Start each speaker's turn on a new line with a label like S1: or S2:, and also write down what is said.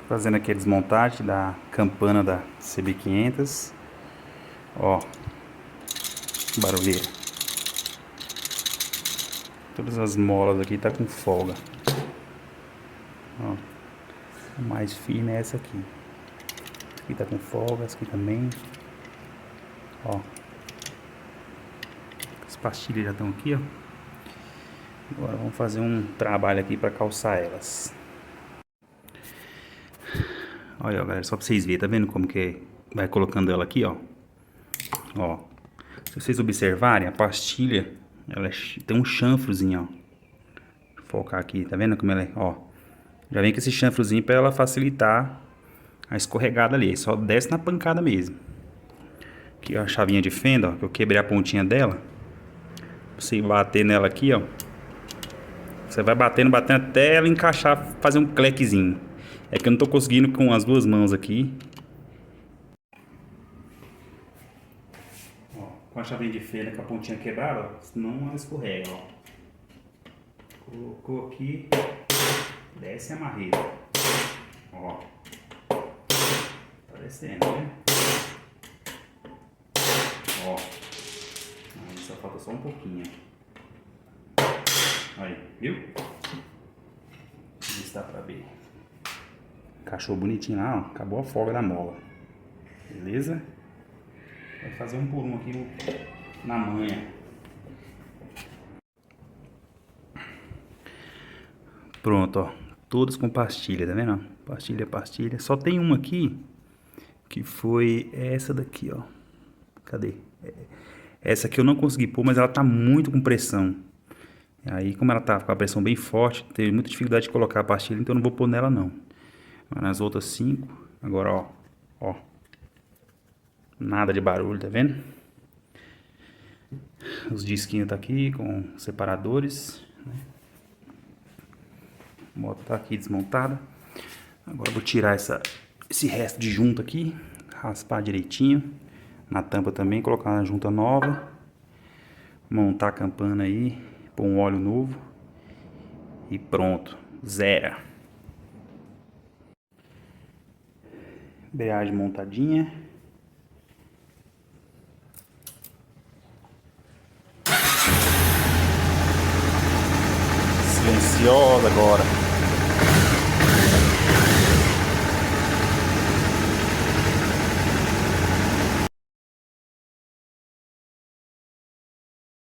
S1: Fazendo aqui a desmontagem da campana da CB500. Ó, barulheira. Todas as molas aqui tá com folga. Ó, a mais firme é essa aqui. Essa aqui tá com folga, essa aqui também. Ó, as pastilhas já estão aqui, ó. Agora vamos fazer um trabalho aqui para calçar elas. Olha, ó, galera, só pra vocês verem, tá vendo como que vai colocando ela aqui, ó. Ó, se vocês observarem, a pastilha, ela tem um chanfrozinho, ó. Vou focar aqui, tá vendo como ela é, ó. Já vem com esse chanfrozinho pra ela facilitar a escorregada ali, só desce na pancada mesmo. Aqui, ó, a chavinha de fenda, ó, que eu quebrei a pontinha dela. Você bater nela aqui, ó. Você vai batendo até ela encaixar, fazer um clequezinho. É que eu não tô conseguindo com as duas mãos aqui. Ó, com a chavinha de fenda com a pontinha quebrada, ó, senão ela escorrega, ó. Colocou aqui, desce a marreta. Ó, tá descendo, né? Ó, aí só falta só um pouquinho. Aí, viu? Não está pra ver. Encaixou bonitinho lá, ó. Acabou a folga da mola. Beleza? Vai fazer um por um aqui na manha. Pronto, ó. Todas com pastilha, tá vendo? Pastilha, pastilha. Só tem uma aqui que foi essa daqui, ó. Cadê? Essa aqui eu não consegui pôr, mas ela tá muito com pressão. Aí, como ela tá com a pressão bem forte, teve muita dificuldade de colocar a pastilha, então eu não vou pôr nela não. Mas nas outras 5, agora ó, ó. Nada de barulho, tá vendo? Os disquinhos tá aqui com separadores, né? A moto tá aqui desmontada. Agora eu vou tirar esse resto de junta aqui, raspar direitinho. Na tampa também, colocar uma junta nova. Montar a campana aí, pôr um óleo novo. E pronto, zero. Embreagem montadinha. Silenciosa agora.